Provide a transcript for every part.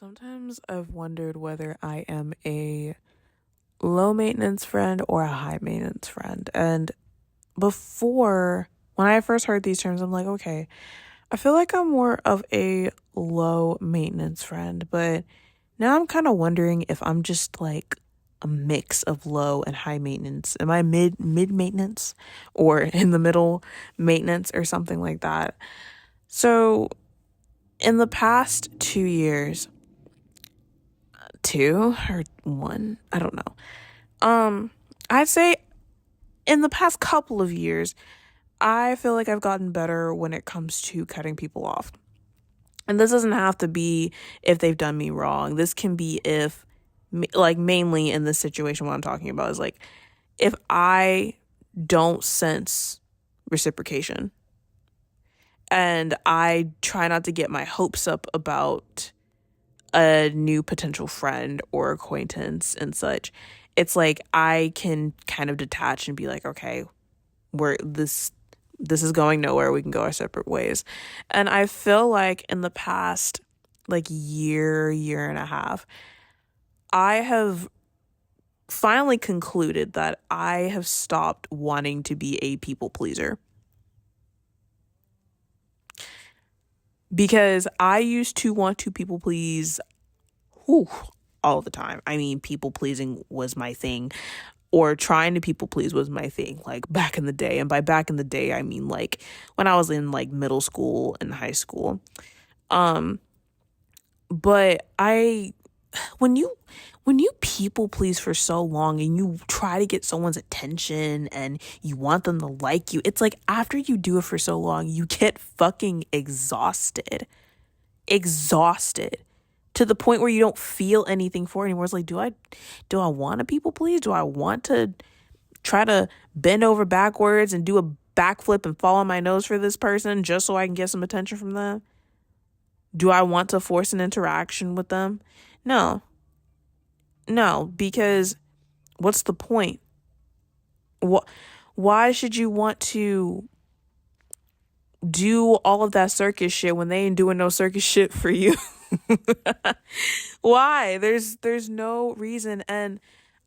Sometimes I've wondered whether I am a low maintenance friend or a high maintenance friend. And when I first heard these terms, I'm like, okay, I feel like I'm more of a low maintenance friend. But now I'm kind of wondering if I'm just like a mix of low and high maintenance. Am I mid maintenance or in the middle maintenance or something like that? So in the past 2 years, two or one, I don't know. I'd say in the past couple of years, I feel like I've gotten better when it comes to cutting people off. And this doesn't have to be if they've done me wrong. This can be if, like, mainly in this situation, what I'm talking about is like, if I don't sense reciprocation and I try not to get my hopes up about a new potential friend or acquaintance and such, it's like I can kind of detach and be like, okay, we're this is going nowhere. We can go our separate ways. And I feel like in the past like year and a half, I have finally concluded that I have stopped wanting to be a people pleaser. Because I used to want to people please all the time. I mean, people pleasing was my thing, or trying to people please was my thing, like back in the day. And by back in the day, I mean like when I was in like middle school and high school. Um, but I, when you people please for so long and you try to get someone's attention and you want them to like you, it's like after you do it for so long, you get fucking exhausted to the point where you don't feel anything for it anymore. It's like, do I want to people please? Do I want to try to bend over backwards and do a backflip and fall on my nose for this person just so I can get some attention from them? Do I want to force an interaction with them? No. No, because what's the point? What why should you want to do all of that circus shit when they ain't doing no circus shit for you? Why? There's no reason. And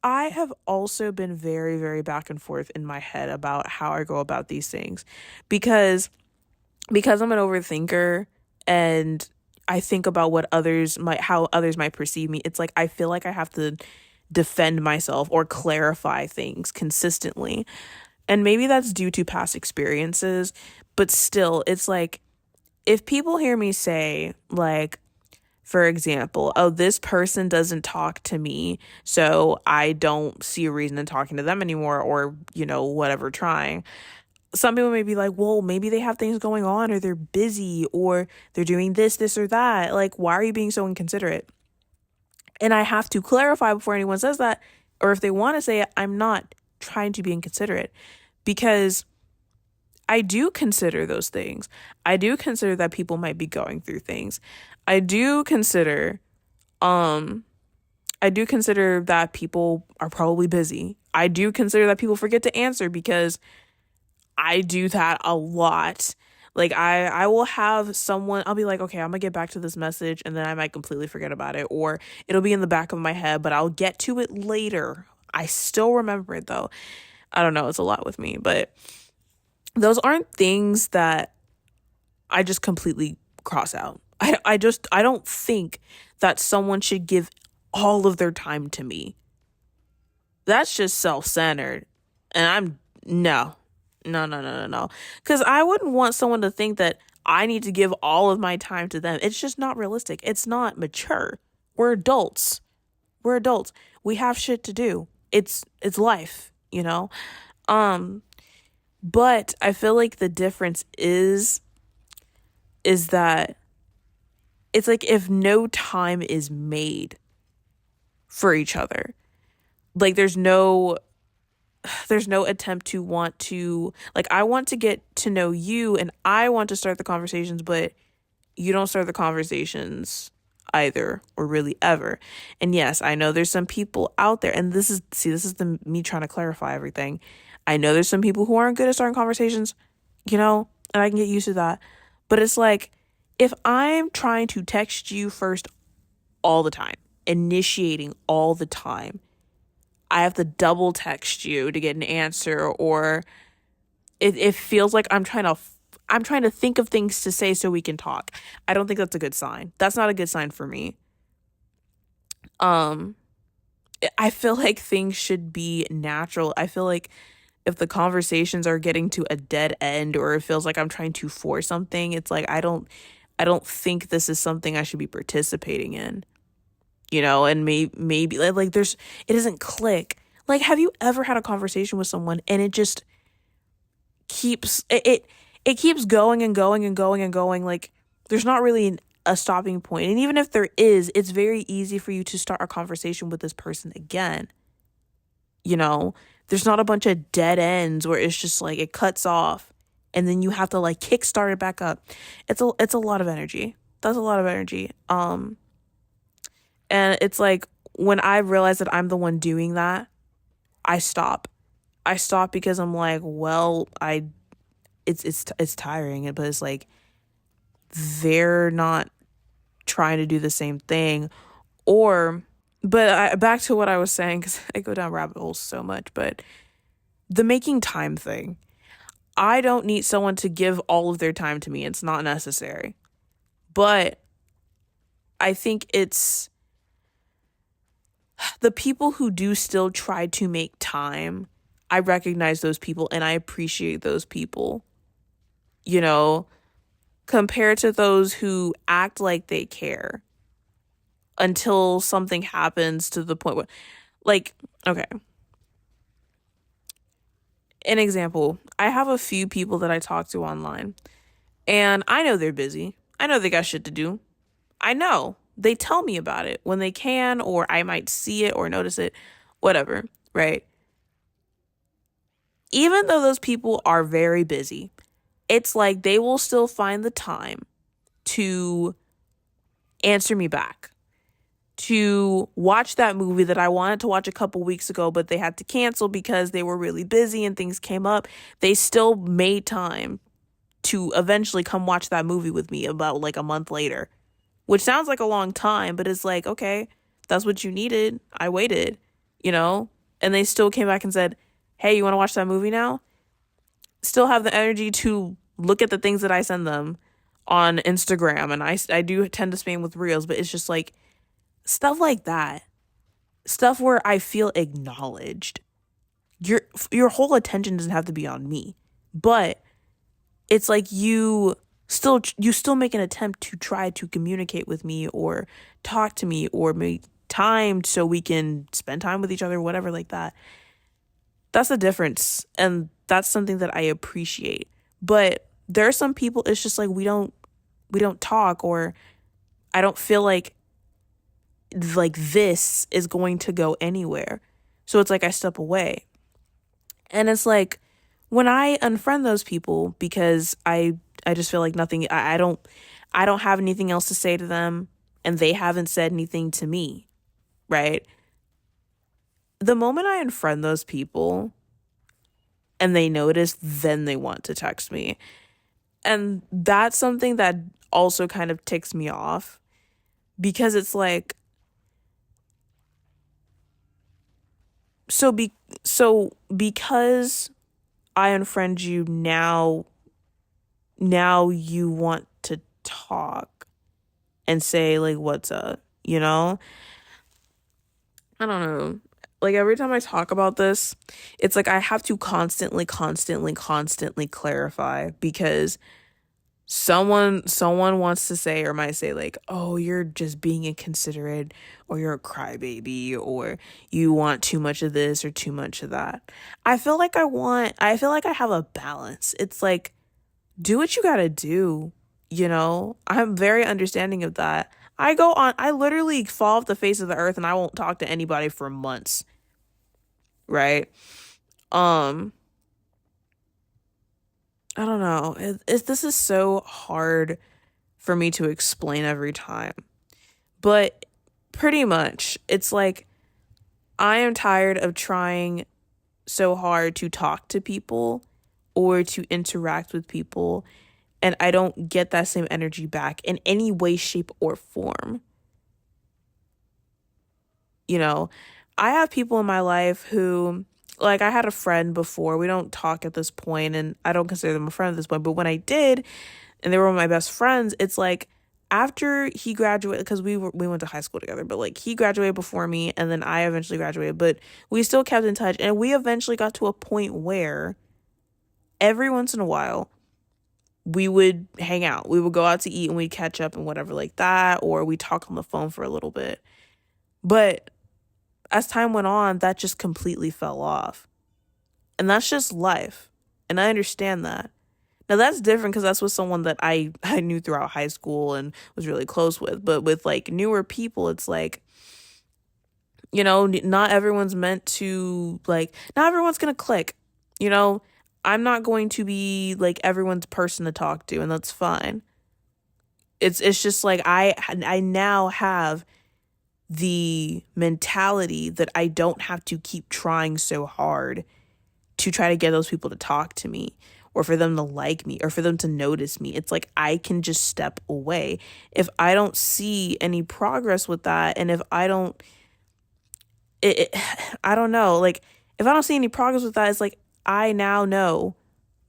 I have also been very, very back and forth in my head about how I go about these things. Because I'm an overthinker and I think about how others might perceive me. It's like I feel like I have to defend myself or clarify things consistently. And maybe that's due to past experiences, but still, it's like if people hear me say, like, for example, oh, this person doesn't talk to me, so I don't see a reason in talking to them anymore, or, whatever, trying. Some people may be like, well, maybe they have things going on, or they're busy, or they're doing this, or that. Like, why are you being so inconsiderate? And I have to clarify before anyone says that, or if they want to say it, I'm not trying to be inconsiderate, because I do consider those things. I do consider that people might be going through things. I do consider that people are probably busy. I do consider that people forget to answer, because I do that a lot. Like I will have someone, I'll be like, okay, I'm gonna get back to this message, and then I might completely forget about it, or it'll be in the back of my head, but I'll get to it later. I still remember it though. I don't know, it's a lot with me, but those aren't things that I just completely cross out. I don't think that someone should give all of their time to me. That's just self-centered. And no. Because I wouldn't want someone to think that I need to give all of my time to them. It's just not realistic. It's not mature. We're adults. We have shit to do. It's life, you know? But I feel like the difference is that it's like if no time is made for each other, like there's no attempt to want to, like, I want to get to know you and I want to start the conversations, but you don't start the conversations either, or really ever. And yes, I know there's some people out there, and this is me trying to clarify everything. I know there's some people who aren't good at starting conversations, and I can get used to that. But it's like, if I'm trying to text you first all the time, initiating all the time. I have to double text you to get an answer, or it feels like I'm trying to think of things to say so we can talk. I don't think that's a good sign. That's not a good sign for me. Um I feel like things should be natural. I feel like if the conversations are getting to a dead end, or it feels like I'm trying to force something, it's like I don't think this is something I should be participating in. And maybe like it doesn't click. Like, have you ever had a conversation with someone and it just it keeps going and going and going and going? Like, there's not really a stopping point. And even if there is, it's very easy for you to start a conversation with this person again. There's not a bunch of dead ends where it's just like it cuts off and then you have to like kickstart it back up. It's a lot of energy. That's a lot of energy. And it's like when I realize that I'm the one doing that, I stop. I stop because I'm like, well, it's tiring, but it's like they're not trying to do the same thing. But back to what I was saying, because I go down rabbit holes so much, but the making time thing. I don't need someone to give all of their time to me. It's not necessary. But I think it's the people who do still try to make time. I recognize those people and I appreciate those people, compared to those who act like they care until something happens to the point where, like, okay. An example, I have a few people that I talk to online, and I know they're busy. I know they got shit to do. I know. They tell me about it when they can, or I might see it or notice it, whatever, right? Even though those people are very busy, it's like they will still find the time to answer me back, to watch that movie that I wanted to watch a couple weeks ago, but they had to cancel because they were really busy and things came up. They still made time to eventually come watch that movie with me about like a month later, which sounds like a long time, but it's like, okay, that's what you needed. I waited, and they still came back and said, hey, you want to watch that movie now? Still have the energy to look at the things that I send them on Instagram. And I do tend to spam with reels, but it's just like stuff like that. Stuff where I feel acknowledged. Your whole attention doesn't have to be on me, but it's like you still make an attempt to try to communicate with me or talk to me or make time so we can spend time with each other, whatever, like that. That's the difference. And that's something that I appreciate. But there are some people, it's just like we don't talk, or I don't feel like this is going to go anywhere. So it's like I step away. And it's like when I unfriend those people because I just feel like nothing, I don't have anything else to say to them and they haven't said anything to me, right? The moment I unfriend those people and they notice, then they want to text me. And that's something that also kind of ticks me off, because it's like, so because I unfriend you now you want to talk and say like, what's up, I don't know. Like every time I talk about this, it's like I have to constantly clarify, because someone wants to say or might say like, oh, you're just being inconsiderate, or you're a crybaby, or you want too much of this or too much of that. I feel like I have a balance. It's like, do what you gotta do, I'm very understanding of that. I literally fall off the face of the earth and I won't talk to anybody for months, right? I don't know. This is so hard for me to explain every time. But pretty much, it's like I am tired of trying so hard to talk to people or to interact with people, and I don't get that same energy back in any way, shape, or form. You know, I have people in my life who, like, I had a friend before. We don't talk at this point, and I don't consider them a friend at this point. But when I did, and they were my best friends, it's like after he graduated, because we went to high school together, but like he graduated before me, and then I eventually graduated, but we still kept in touch, and we eventually got to a point where every once in a while we would hang out. We would go out to eat and we'd catch up and whatever like that, or we talk on the phone for a little bit. But as time went on, that just completely fell off. And that's just life. And I understand that. Now that's different because that's with someone that I knew throughout high school and was really close with. But with like newer people, it's like, not everyone's meant to, like, not everyone's gonna click. You know, I'm not going to be like everyone's person to talk to, and that's fine. It's just like I now have the mentality that I don't have to keep trying so hard to try to get those people to talk to me or for them to like me or for them to notice me. It's like I can just step away. If I don't see any progress with that, and if I don't I don't know, like if I don't see any progress with that, it's like I now know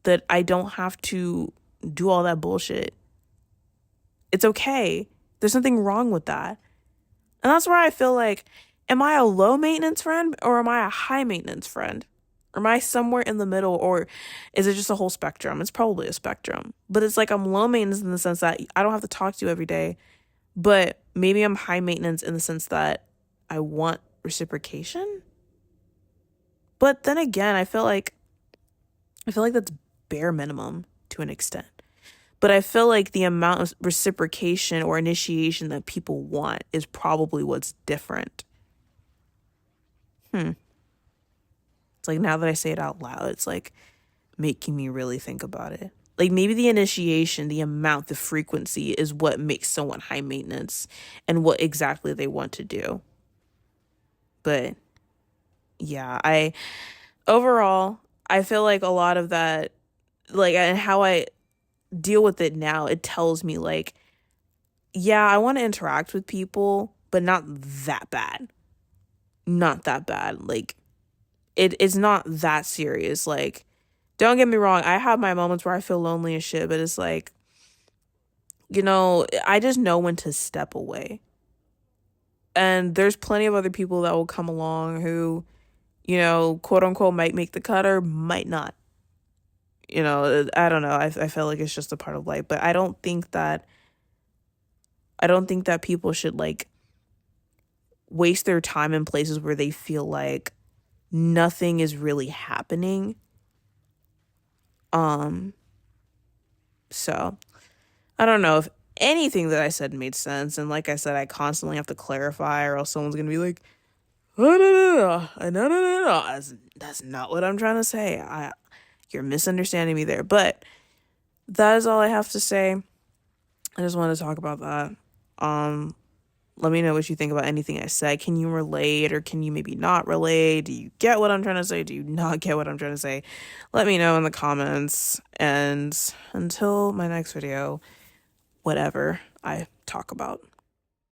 that I don't have to do all that bullshit. It's okay. There's nothing wrong with that. And that's where I feel like, am I a low maintenance friend or am I a high maintenance friend? Or am I somewhere in the middle, or is it just a whole spectrum? It's probably a spectrum. But it's like I'm low maintenance in the sense that I don't have to talk to you every day. But maybe I'm high maintenance in the sense that I want reciprocation. But then again, I feel like that's bare minimum to an extent. But I feel like the amount of reciprocation or initiation that people want is probably what's different. It's like now that I say it out loud, it's like making me really think about it. Like maybe the initiation, the amount, the frequency is what makes someone high maintenance and what exactly they want to do. But yeah, overall, I feel like a lot of that, like, and how I deal with it now, it tells me like, yeah, I want to interact with people, but not that bad. Not that bad. Like it's not that serious. Like, don't get me wrong, I have my moments where I feel lonely as shit, but it's like, I just know when to step away. And there's plenty of other people that will come along who, quote unquote, might make the cut or might not. I don't know. I feel like it's just a part of life, but I don't think that people should like waste their time in places where they feel like nothing is really happening. So I don't know if anything that I said made sense, and like I said, I constantly have to clarify, or else someone's gonna be like, no, that's not what I'm trying to say. You're misunderstanding me there. But that is all I have to say. I just wanted to talk about that. Let me know what you think about anything I said. Can you relate, or can you maybe not relate? Do you get what I'm trying to say? Do you not get what I'm trying to say? Let me know in the comments. And until my next video, whatever I talk about.